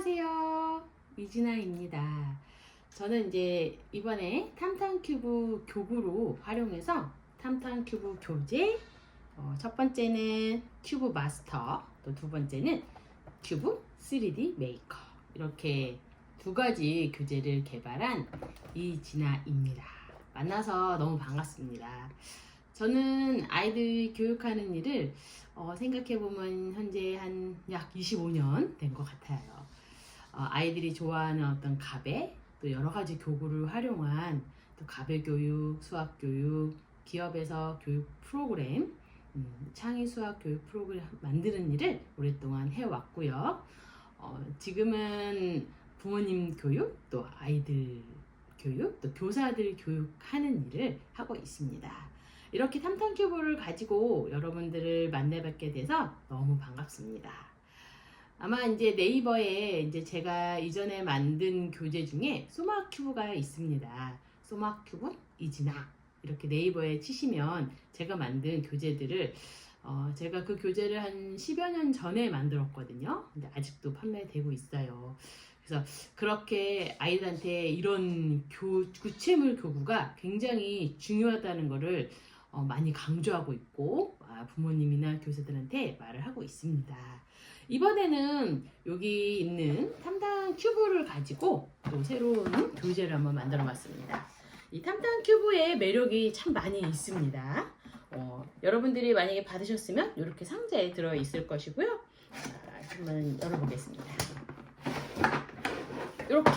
안녕하세요. 이진아입니다. 저는 이제 이번에 탐탐큐브 교구로 활용해서 탐탐큐브 교재, 첫 번째는 큐브 마스터, 또 두 번째는 큐브 3D 메이커, 이렇게 두 가지 교재를 개발한 이진아입니다. 만나서 너무 반갑습니다. 저는 아이들 교육하는 일을 생각해보면 현재 한 약 25년 된 것 같아요. 아이들이 좋아하는 어떤 가배, 또 여러 가지 교구를 활용한 또 가배 교육, 수학 교육, 기업에서 교육 프로그램, 창의 수학 교육 프로그램 만드는 일을 오랫동안 해왔고요. 지금은 부모님 교육, 또 아이들 교육, 또 교사들 교육하는 일을 하고 있습니다. 이렇게 탐탐큐브를 가지고 여러분들을 만나뵙게 돼서 너무 반갑습니다. 아마 이제 네이버에 이제 제가 이전에 만든 교재 중에 소마큐브가 있습니다. 소마큐브 이진아, 이렇게 네이버에 치시면 제가 만든 교재들을 제가 그 교재를 한 10여 년 전에 만들었거든요. 근데 아직도 판매되고 있어요. 그래서 그렇게 아이들한테 이런 구체물 교구가 굉장히 중요하다는 거를 많이 강조하고 있고 부모님이나 교사들한테 말을 하고 있습니다. 이번에는 여기 있는 탐탐큐브를 가지고 또 새로운 교재를 한번 만들어 봤습니다. 이 탐탐큐브의 매력이 참 많이 있습니다. 여러분들이 만약에 받으셨으면 이렇게 상자에 들어 있을 것이고요. 자, 한번 열어보겠습니다. 이렇게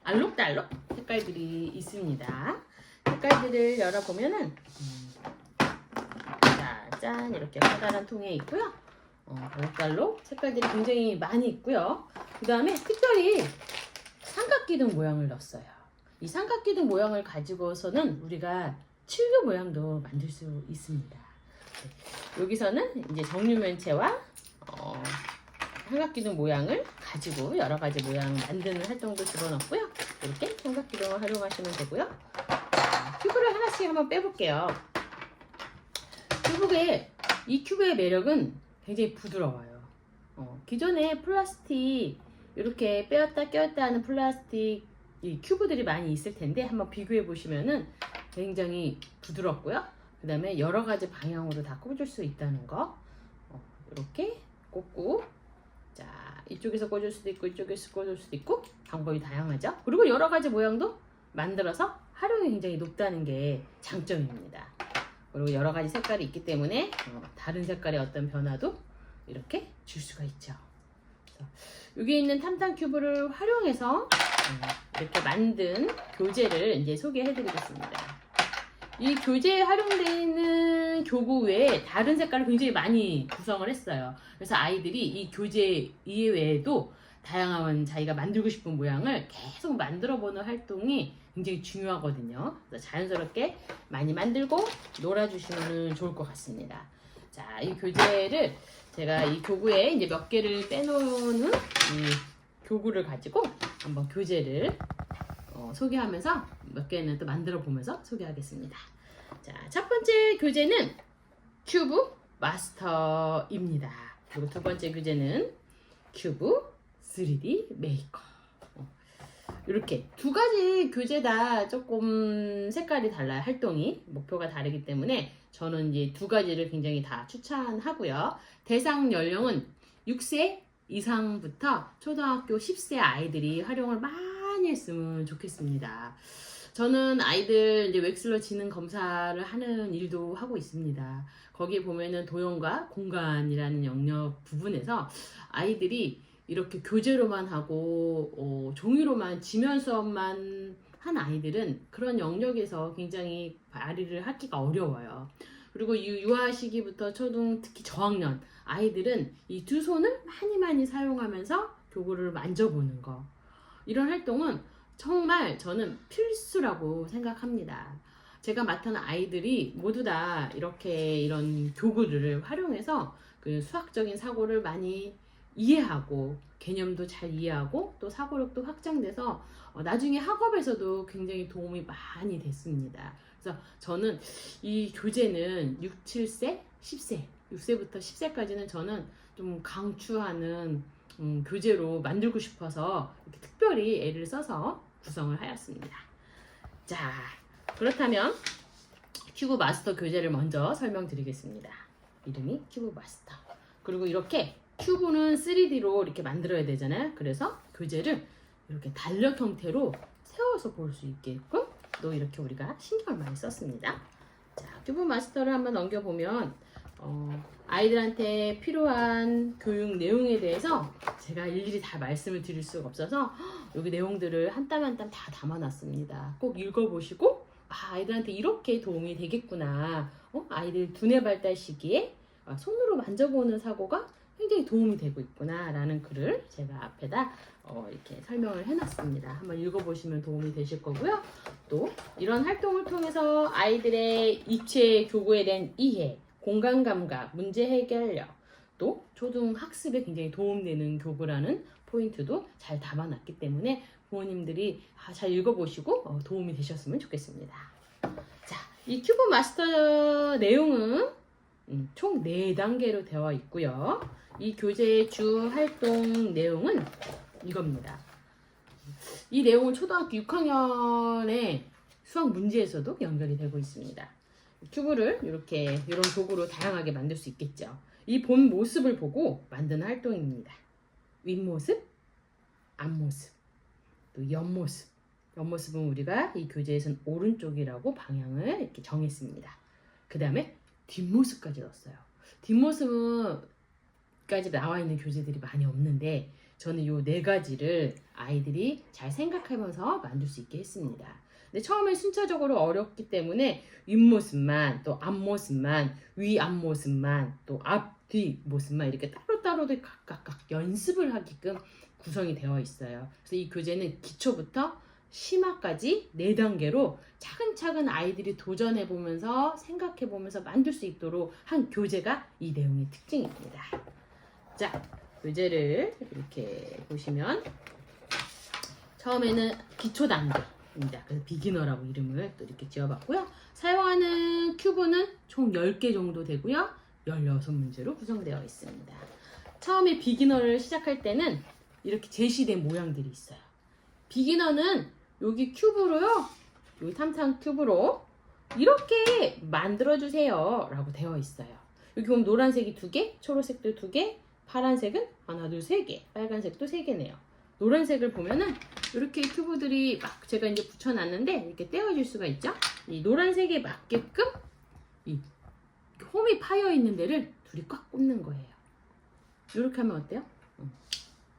알록달록 색깔들이 있습니다. 색깔들을 열어보면은 짠, 이렇게 커다란 통에 있고요. 알록달록 색깔들이 굉장히 많이 있고요. 그 다음에 특별히 삼각기둥 모양을 넣었어요. 이 삼각기둥 모양을 가지고서는 우리가 칠교 모양도 만들 수 있습니다. 여기서는 이제 정육면체와 삼각기둥 모양을 가지고 여러 가지 모양 만드는 활동도 집어넣고요. 이렇게 삼각기둥을 활용하시면 되고요. 큐브를 하나씩 한번 빼볼게요. 이 큐브의 매력은 굉장히 부드러워요. 기존에 플라스틱 이렇게 빼었다 꼈다 하는 플라스틱 이 큐브들이 많이 있을 텐데 한번 비교해 보시면은 굉장히 부드럽고요. 그 다음에 여러 가지 방향으로 다 꽂을 수 있다는 거. 이렇게 꽂고, 자, 이쪽에서 꽂을 수도 있고 이쪽에서 꽂을 수도 있고 방법이 다양하죠. 그리고 여러 가지 모양도 만들어서 활용이 굉장히 높다는 게 장점입니다. 그리고 여러 가지 색깔이 있기 때문에 다른 색깔의 어떤 변화도 이렇게 줄 수가 있죠. 여기 있는 탐탐큐브를 활용해서 이렇게 만든 교재를 이제 소개해 드리겠습니다. 이 교재에 활용되는 교구 외에 다른 색깔을 굉장히 많이 구성을 했어요. 그래서 아이들이 이 교재 이외에도 다양한 자기가 만들고 싶은 모양을 계속 만들어 보는 활동이 굉장히 중요하거든요. 그래서 자연스럽게 많이 만들고 놀아주시면 좋을 것 같습니다. 자, 이 교재를 제가 이 교구에 이제 몇 개를 빼놓은 이 교구를 가지고 한번 교재를 소개하면서 몇 개는 또 만들어 보면서 소개하겠습니다. 자, 첫 번째 교재는 큐브 마스터입니다. 그리고 두 번째 교재는 큐브 3D 메이커. 이렇게 두 가지 교재 다 조금 색깔이 달라요. 활동이 목표가 다르기 때문에 저는 이제 두 가지를 굉장히 다 추천하고요. 대상 연령은 6세 이상부터 초등학교 10세 아이들이 활용을 많이 했으면 좋겠습니다. 저는 아이들 이제 웩슬러 지능 검사를 하는 일도 하고 있습니다. 거기에 보면은 도형과 공간이라는 영역 부분에서 아이들이 이렇게 교재로만 하고 종이로만 지면 수업만 한 아이들은 그런 영역에서 굉장히 발휘를 하기가 어려워요. 그리고 유아 시기부터 초등 특히 저학년 아이들은 이 두 손을 많이 사용하면서 교구를 만져보는 거, 이런 활동은 정말 저는 필수라고 생각합니다. 제가 맡은 아이들이 모두 다 이렇게 이런 교구를 활용해서 그 수학적인 사고를 많이 이해하고 개념도 잘 이해하고 또 사고력도 확장돼서 나중에 학업에서도 굉장히 도움이 많이 됐습니다. 그래서 저는 이 교재는 6, 7세, 10세, 6세부터 10세까지는 저는 좀 강추하는 교재로 만들고 싶어서 이렇게 특별히 애를 써서 구성을 하였습니다. 자, 그렇다면 큐브 마스터 교재를 먼저 설명드리겠습니다. 이름이 큐브 마스터. 그리고 이렇게 큐브는 3D로 이렇게 만들어야 되잖아요. 그래서 교재를 이렇게 달력 형태로 세워서 볼 수 있게끔 또 이렇게 우리가 신경을 많이 썼습니다. 자, 큐브 마스터를 한번 넘겨보면 아이들한테 필요한 교육 내용에 대해서 제가 일일이 다 말씀을 드릴 수가 없어서 여기 내용들을 한 땀 한 땀 다 담아놨습니다. 꼭 읽어보시고 아이들한테 이렇게 도움이 되겠구나. 아이들 두뇌 발달 시기에 손으로 만져보는 사고가 굉장히 도움이 되고 있구나 라는 글을 제가 앞에다 이렇게 설명을 해놨습니다. 한번 읽어보시면 도움이 되실 거고요. 또 이런 활동을 통해서 아이들의 입체 교구에 대한 이해, 공간 감각, 문제 해결력, 또 초등 학습에 굉장히 도움되는 교구라는 포인트도 잘 담아놨기 때문에 부모님들이 잘 읽어보시고 도움이 되셨으면 좋겠습니다. 자, 이 큐브 마스터 내용은 총 4단계로 되어 있고요. 이 교재의 주 활동 내용은 이겁니다. 이 내용은 초등학교 6학년의 수학 문제에서도 연결이 되고 있습니다. 큐브를 이렇게 이런 도구로 다양하게 만들 수 있겠죠. 이 본 모습을 보고 만드는 활동입니다. 윗모습, 앞모습, 또 옆모습. 옆모습은 우리가 이 교재에서는 오른쪽이라고 방향을 이렇게 정했습니다. 그 다음에 뒷모습까지 넣었어요. 뒷모습까지 나와 있는 교재들이 많이 없는데 저는 이 4가지를 아이들이 잘 생각하면서 만들 수 있게 했습니다. 근데 처음에 순차적으로 어렵기 때문에 윗모습만, 또 앞모습만, 앞모습만, 또 뒷모습만 이렇게 따로따로 각각 연습을 하게끔 구성이 되어 있어요. 그래서 이 교재는 기초부터 심화까지 4단계로 차근차근 아이들이 도전해보면서 생각해보면서 만들 수 있도록 한 교재가 이 내용의 특징입니다. 자, 교재를 이렇게 보시면 처음에는 기초 단계입니다. 그래서 비기너라고 이름을 또 이렇게 지어봤고요. 사용하는 큐브는 총 10개 정도 되고요. 16문제로 구성되어 있습니다. 처음에 비기너를 시작할 때는 이렇게 제시된 모양들이 있어요. 비기너는 여기 큐브로요, 여기 탐탐 큐브로 이렇게 만들어주세요 라고 되어 있어요. 여기 보면 노란색이 2개, 초록색도 2개, 파란색은 하나, 둘, 3개, 빨간색도 3개네요. 노란색을 보면은 이렇게 큐브들이 막 제가 이제 붙여놨는데 이렇게 떼어질 수가 있죠. 이 노란색에 맞게끔 이 홈이 파여 있는 데를 둘이 꽉 꼽는 거예요. 이렇게 하면 어때요?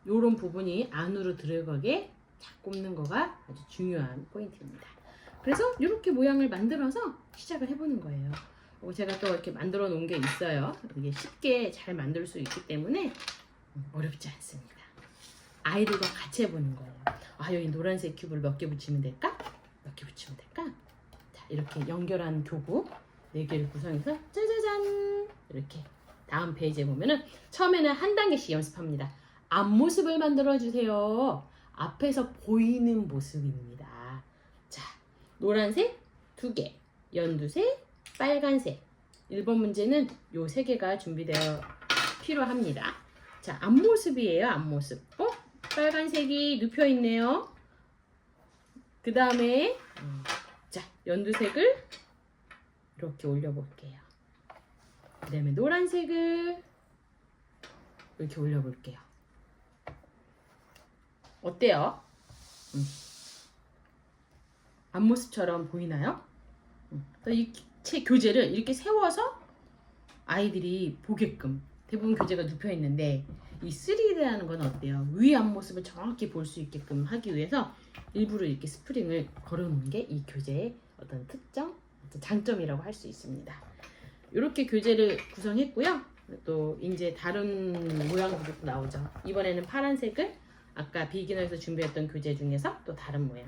이런 부분이 안으로 들어가게 잘 꼽는 거가 아주 중요한 포인트입니다. 그래서 이렇게 모양을 만들어서 시작을 해보는 거예요. 제가 또 이렇게 만들어 놓은 게 있어요. 이게 쉽게 잘 만들 수 있기 때문에 어렵지 않습니다. 아이들과 같이 해보는 거예요. 여기 노란색 큐브를 몇 개 붙이면 될까? 몇 개 붙이면 될까? 자, 이렇게 연결한 교구 4개를 구성해서 짜자잔 이렇게 다음 페이지에 보면은 처음에는 한 단계씩 연습합니다. 앞모습을 만들어 주세요. 앞에서 보이는 모습입니다. 자, 노란색 2개, 연두색, 빨간색. 1번 문제는 요 3개가 준비되어 필요합니다. 자, 앞모습이에요. 앞모습. 빨간색이 눕혀 있네요. 그 다음에 자, 연두색을 이렇게 올려볼게요. 그 다음에 노란색을 이렇게 올려볼게요. 어때요? 앞모습처럼 보이나요? 이 교재를 이렇게 세워서 아이들이 보게끔 대부분 교재가 눕혀 있는데 이 3D라는 건 어때요? 위 앞모습을 정확히 볼 수 있게끔 하기 위해서 일부러 이렇게 스프링을 걸어 놓은 게 이 교재의 어떤 특정, 어떤 장점이라고 할 수 있습니다. 이렇게 교재를 구성했고요. 또 이제 다른 모양들도 나오죠. 이번에는 파란색을 아까 비기너에서 준비했던 교재 중에서 또 다른 모양.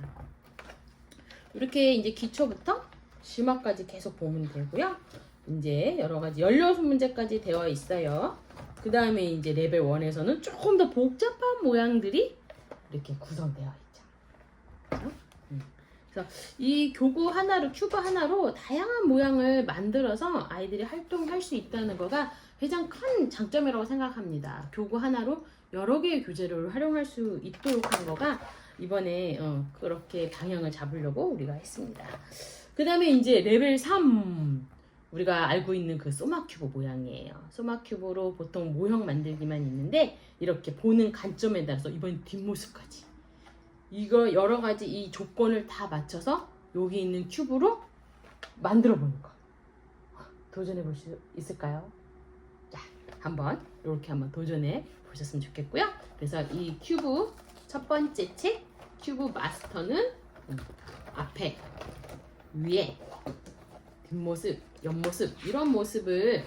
이렇게 이제 기초부터 심화까지 계속 보면 되고요. 이제 여러 가지 16문제까지 되어 있어요. 그 다음에 이제 레벨 1에서는 조금 더 복잡한 모양들이 이렇게 구성되어 있죠. 그래서 이 교구 하나로, 큐브 하나로 다양한 모양을 만들어서 아이들이 활동할 수 있다는 거가 가장 큰 장점이라고 생각합니다. 교구 하나로 여러 개의 교재를 활용할 수 있도록 한 거가 이번에 그렇게 방향을 잡으려고 우리가 했습니다. 그 다음에 이제 레벨 3 우리가 알고 있는 그 소마큐브 모양이에요. 소마큐브로 보통 모형 만들기만 있는데 이렇게 보는 관점에 따라서 이번 뒷모습까지 이거 여러 가지 이 조건을 다 맞춰서 여기 있는 큐브로 만들어 보는 거. 도전해 볼 수 있을까요? 자, 한번 이렇게 한번 도전해 보셨으면 좋겠고요. 그래서 이 큐브 첫 번째 책 큐브 마스터는 앞에 위에 뒷모습 옆모습 이런 모습을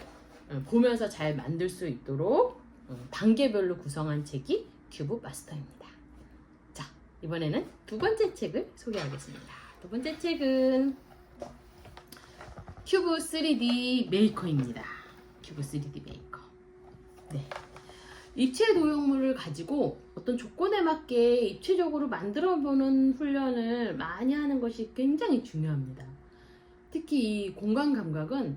보면서 잘 만들 수 있도록 단계별로 구성한 책이 큐브 마스터입니다. 자, 이번에는 두 번째 책을 소개하겠습니다. 두 번째 책은 큐브 3D 메이커입니다. 큐브 3D 메이커. 네. 입체 도형물을 가지고 어떤 조건에 맞게 입체적으로 만들어보는 훈련을 많이 하는 것이 굉장히 중요합니다. 특히 이 공간 감각은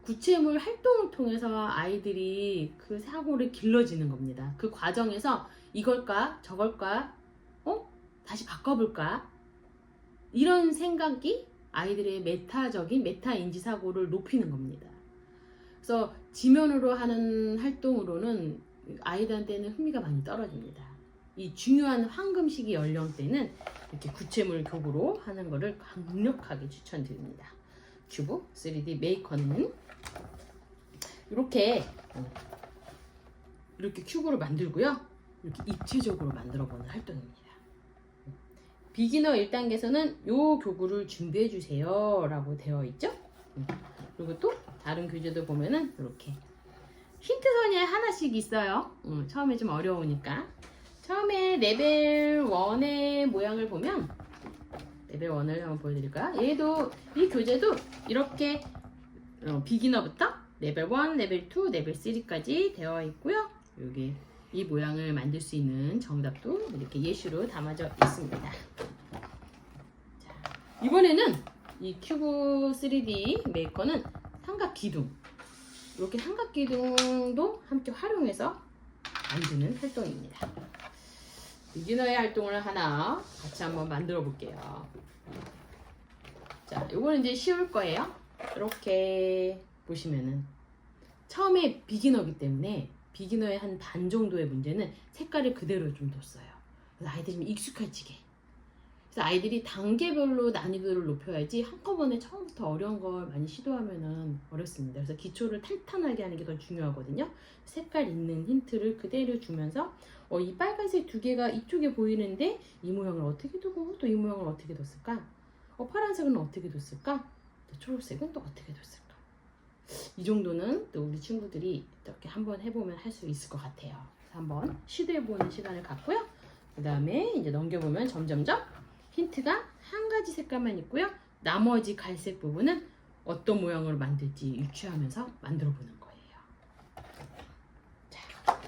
구체물 활동을 통해서 아이들이 그 사고를 길러지는 겁니다. 그 과정에서 이걸까 저걸까 다시 바꿔볼까 이런 생각이 아이들의 메타 인지 사고를 높이는 겁니다. 그래서 지면으로 하는 활동으로는 아이들한테는 흥미가 많이 떨어집니다. 이 중요한 황금 시기 연령대는 이렇게 구체물 교구로 하는 것을 강력하게 추천드립니다. 큐브 3D 메이커는 이렇게 큐브를 만들고요. 이렇게 입체적으로 만들어보는 활동입니다. 비기너 1단계에서는 요 교구를 준비해 주세요 라고 되어 있죠. 그리고 또 다른 교재도 보면은 이렇게 힌트선이 하나씩 있어요. 처음에 좀 어려우니까. 처음에 레벨 1의 모양을 보면 레벨 1을 한번 보여드릴까요? 얘도 이 교재도 이렇게 비기너부터 레벨 1, 레벨 2, 레벨 3까지 되어 있고요. 여기 이 모양을 만들 수 있는 정답도 이렇게 예시로 담아져 있습니다. 자, 이번에는 이 큐브 3D 메이커는 삼각 기둥 이렇게 삼각 기둥도 함께 활용해서 만드는 활동입니다. 비기너의 활동을 하나 같이 한번 만들어 볼게요. 자, 요거는 이제 쉬울 거예요. 이렇게 보시면은 처음에 비기너이기 때문에 비기너의 한 반 정도의 문제는 색깔을 그대로 좀 뒀어요. 그래서 아이들이 좀 익숙해지게. 그래서 아이들이 단계별로 난이도를 높여야지 한꺼번에 처음부터 어려운 걸 많이 시도하면은 어렵습니다. 그래서 기초를 탄탄하게 하는 게 더 중요하거든요. 색깔 있는 힌트를 그대로 주면서 이 빨간색 두 개가 이쪽에 보이는데 이 모양을 어떻게 두고 또 이 모양을 어떻게 뒀을까? 파란색은 어떻게 뒀을까? 또 초록색은 또 어떻게 뒀을까? 이 정도는 또 우리 친구들이 이렇게 한번 해보면 할 수 있을 것 같아요. 그래서 한번 시도해보는 시간을 갖고요. 그 다음에 이제 넘겨보면 점점점 힌트가 한 가지 색깔만 있고요. 나머지 갈색 부분은 어떤 모양으로 만들지 유추하면서 만들어보는 거예요. 자,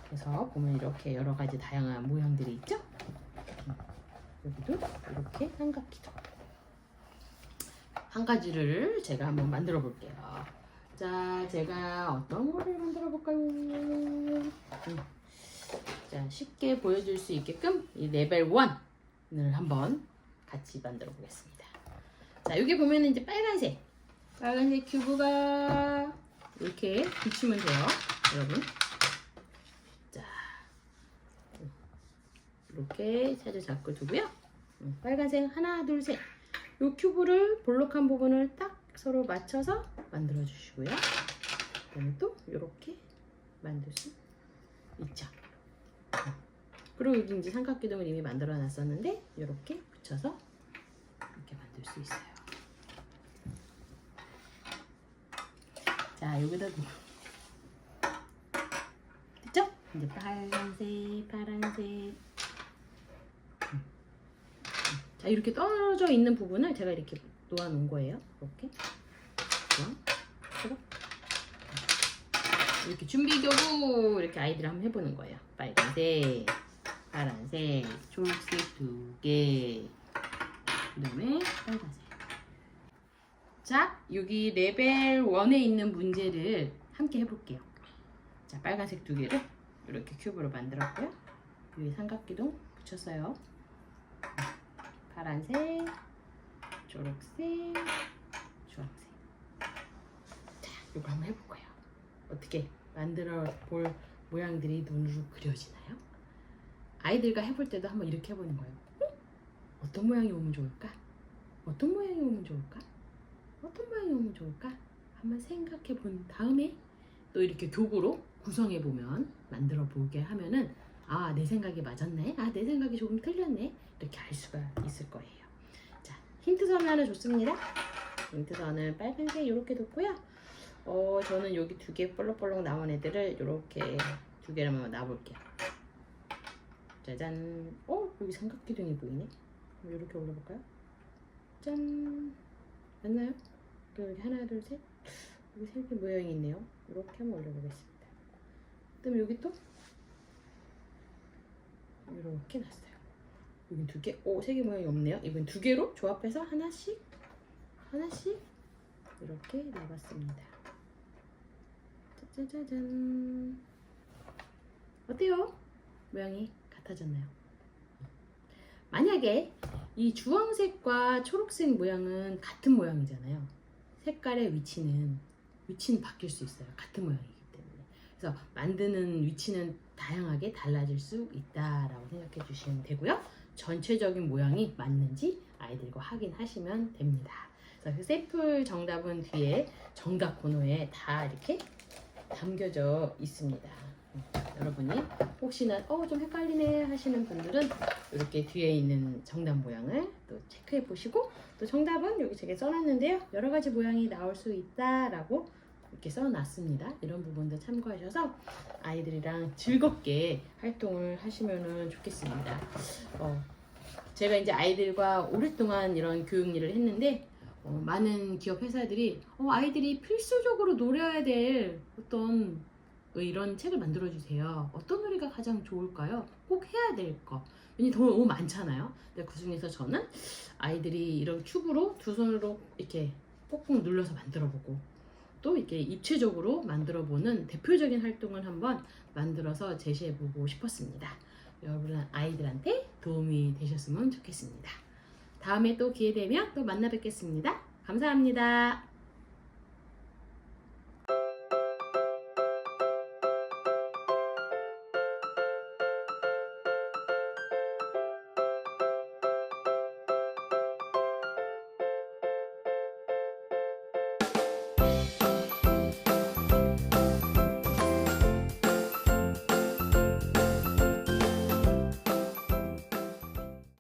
그래서 보면 이렇게 여러 가지 다양한 모양들이 있죠? 여기도 이렇게 삼각기둥. 한 가지를 제가 한번 만들어 볼게요. 자, 제가 어떤 거를 만들어 볼까요? 자, 쉽게 보여줄 수 있게끔 이 레벨 1을 한번 같이 만들어 보겠습니다. 자, 여기 보면 이제 빨간색 큐브가 이렇게 붙이면 돼요, 여러분. 자, 이렇게 차례 잡고 두고요. 빨간색 하나, 둘, 셋. 이 큐브를 볼록한 부분을 딱 서로 맞춰서 만들어 주시고요. 그다음에 또 이렇게 만들 수 있죠. 그리고 여기 이제 삼각기둥을 이미 만들어 놨었는데 이렇게 붙여서 이렇게 만들 수 있어요. 자, 여기다 됐죠? 이제 파란색. 자, 이렇게 떨어져 있는 부분을 제가 이렇게 놓아 놓은 거예요. 이렇게. 이렇게 준비교구 이렇게 아이들 한번 해보는 거예요. 빨간색, 파란색, 초록색 2개, 그 다음에 빨간색. 자, 여기 레벨 1에 있는 문제를 함께 해볼게요. 자, 빨간색 2개를 이렇게 큐브로 만들었고요. 위에 삼각기둥 붙였어요. 파란색, 초록색, 주황색. 자, 이거 한번 해볼 거예요. 어떻게 만들어 볼 모양들이 눈으로 그려지나요? 아이들과 해볼 때도 한번 이렇게 해보는 거예요. 어떤 모양이 오면 좋을까? 어떤 모양이 오면 좋을까? 어떤 모양이 오면 좋을까? 한번 생각해 본 다음에 또 이렇게 교구로 구성해 보면, 만들어 보게 하면은 아, 내 생각이 맞았네, 아, 내 생각이 조금 틀렸네, 이렇게 알 수가 있을 거예요. 자, 힌트선을 하나 줬습니다. 힌트선은 빨간색 이렇게 뒀고요. 저는 여기 두 개 볼록볼록 나온 애들을 이렇게 두 개를 한번 놔볼게요. 짜잔. 여기 삼각기둥이 보이네. 이렇게 올려볼까요? 짠. 맞나요? 여기 하나, 둘, 셋. 여기 세 개 모양이 있네요. 이렇게 한번 올려보겠습니다. 그다음에 여기 또 이렇게 놨어요. 여기 두 개, 세 개 모양이 없네요. 이번 두 개로 조합해서 하나씩 이렇게 놔봤습니다. 짜자잔. 어때요? 모양이 같아졌나요? 만약에 이 주황색과 초록색 모양은 같은 모양이잖아요. 색깔의 위치는 바뀔 수 있어요. 같은 모양이기 때문에. 그래서 만드는 위치는 다양하게 달라질 수 있다라고 생각해 주시면 되고요. 전체적인 모양이 맞는지 아이들과 확인하시면 됩니다. 그래서 그 샘플 정답은 뒤에 정답 코너에 다 이렇게 담겨져 있습니다. 여러분이 혹시나 좀 헷갈리네 하시는 분들은 이렇게 뒤에 있는 정답 모양을 또 체크해 보시고, 또 정답은 여기 제가 써놨는데요, 여러 가지 모양이 나올 수 있다라고 이렇게 써놨습니다. 이런 부분도 참고하셔서 아이들이랑 즐겁게 활동을 하시면 좋겠습니다. 제가 이제 아이들과 오랫동안 이런 교육 일을 했는데 많은 기업 회사들이 아이들이 필수적으로 노려야 될 어떤 이런 책을 만들어 주세요. 어떤 놀이가 가장 좋을까요? 꼭 해야 될 거. 왜냐면 너무 많잖아요. 근데 그 중에서 저는 아이들이 이런 큐브로 두 손으로 이렇게 꾹꾹 눌러서 만들어 보고, 또 이렇게 입체적으로 만들어 보는 대표적인 활동을 한번 만들어서 제시해 보고 싶었습니다. 여러분 아이들한테 도움이 되셨으면 좋겠습니다. 다음에 또 기회 되면 또 만나 뵙겠습니다. 감사합니다.